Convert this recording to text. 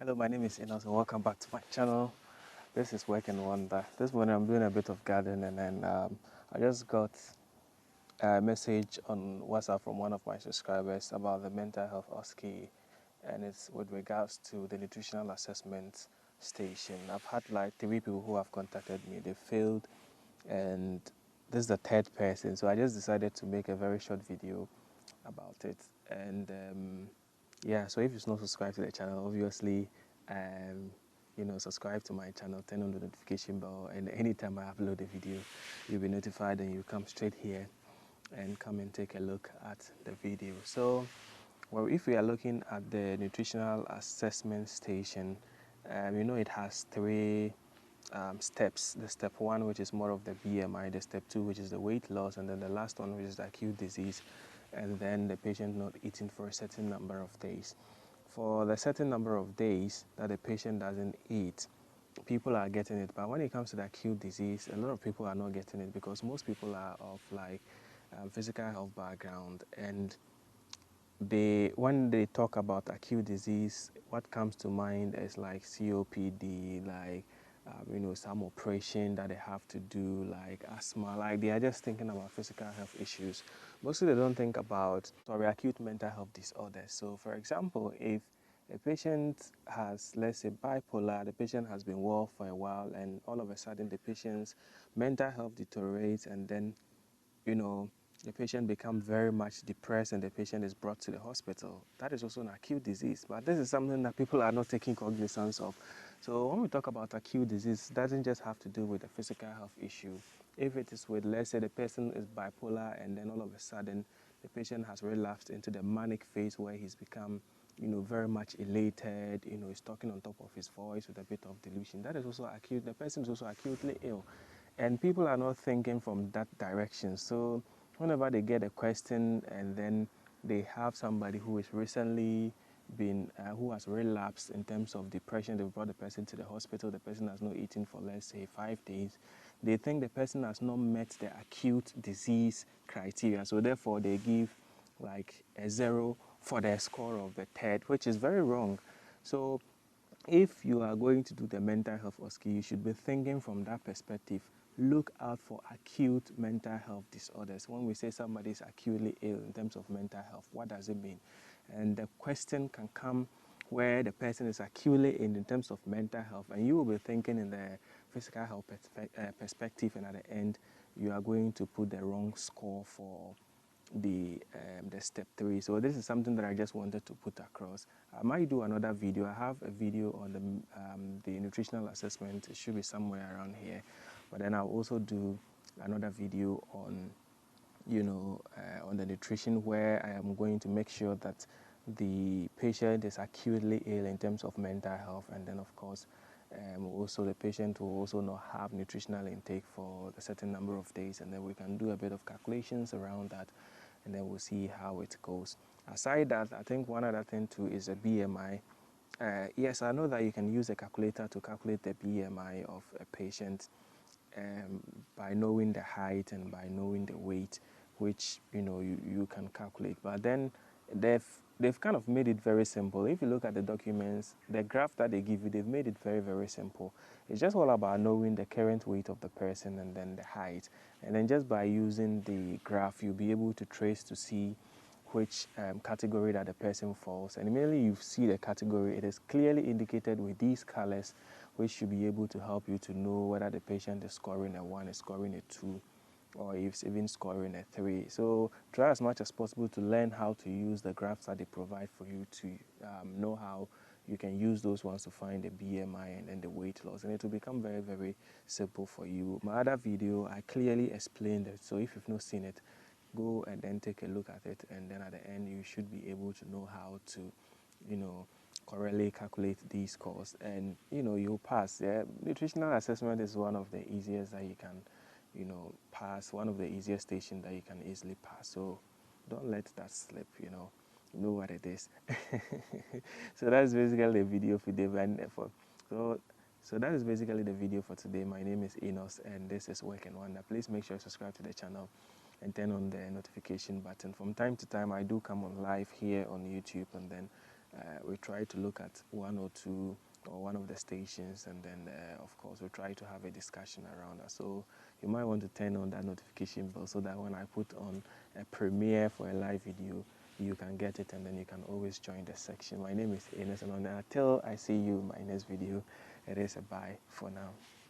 Hello, my name is Enos and welcome back to my channel. This is Work and Wonder. This morning I'm doing a bit of gardening and then I just got a message on WhatsApp from one of my subscribers about the mental health Osce, and it's with regards to the nutritional assessment station. I've had like 3 people who have contacted me. They failed and this is the third person, so I just decided to make a very short video about it. And yeah, so if you're not subscribed to the channel, obviously subscribe to my channel, turn on the notification bell, and anytime I upload a video, you'll be notified and you come straight here and come and take a look at the video. So, well, if we are looking at the nutritional assessment station, it has 3 steps. The step 1, which is more of the BMI, the step 2, which is the weight loss, and then the last one, which is the acute disease, and then the patient not eating for a certain number of days. For the certain number of days that the patient doesn't eat, people are getting it. But when it comes to the acute disease, a lot of people are not getting it because most people are of like physical health background, and when they talk about acute disease, what comes to mind is like COPD, like some operation that they have to do, like asthma, like they are just thinking about physical health issues. Mostly they don't think about acute mental health disorders. So for example, if a patient has, let's say, bipolar, the patient has been well for a while and all of a sudden the patient's mental health deteriorates, and then the patient becomes very much depressed and the patient is brought to the hospital. That is also an acute disease, but this is something that people are not taking cognizance of. So when we talk about acute disease, it doesn't just have to do with a physical health issue. If it is with, let's say, the person is bipolar and then all of a sudden the patient has relapsed into the manic phase where he's become very much elated, he's talking on top of his voice with a bit of delusion. That is also acute. The person is also acutely ill. And people are not thinking from that direction. So whenever they get a question and then they have somebody who is recently been, who has relapsed in terms of depression, they brought the person to the hospital, the person has not eaten for, let's say, 5 days, they think the person has not met the acute disease criteria. So therefore they give like a 0 for the score of the third, which is very wrong. So if you are going to do the mental health Osce, you should be thinking from that perspective. Look out for acute mental health disorders. When we say somebody is acutely ill in terms of mental health, what does it mean? And the question can come where the person is acutely ill in terms of mental health, and you will be thinking in the physical health perspective, and at the end, you are going to put the wrong score for the step 3. So this is something that I just wanted to put across. I might do another video. I have a video on the nutritional assessment. It should be somewhere around here. But then I'll also do another video on on the nutrition, where I am going to make sure that the patient is acutely ill in terms of mental health, and then of course also the patient will also not have nutritional intake for a certain number of days, and then we can do a bit of calculations around that, and then we'll see how it goes. Aside that, I think one other thing too is a BMI. Yes, I know that you can use a calculator to calculate the BMI of a patient by knowing the height and by knowing the weight, which you can calculate. But then they've kind of made it very simple. If you look at the documents, the graph that they give you, they've made it very, very simple. It's just all about knowing the current weight of the person and then the height. And then just by using the graph, you'll be able to trace to see which category that the person falls. And immediately you see the category, it is clearly indicated with these colors, which should be able to help you to know whether the patient is scoring a 1, is scoring a 2, or if it's even scoring a 3. So try as much as possible to learn how to use the graphs that they provide for you to know how you can use those ones to find the BMI and then the weight loss, and it will become very, very simple for you. My other video, I clearly explained it, so if you've not seen it, go and then take a look at it, and then at the end you should be able to know how to correctly calculate these scores, and you'll pass. Yeah, nutritional assessment is one of the easiest that you can pass, one of the easiest stations that you can easily pass. So don't let that slip. You know what it is. So that's basically the video for today. So that is basically the video for today. My name is Enos and this is Work and Wonder. Please make sure you subscribe to the channel and turn on the notification button. From time to time I do come on live here on YouTube, and then we try to look at one or two or one of the stations, and then of course we try to have a discussion around that. So you might want to turn on that notification bell so that when I put on a premiere for a live video, you can get it, and then you can always join the section. My name is Ines, and until I see you in my next video, it is a bye for now.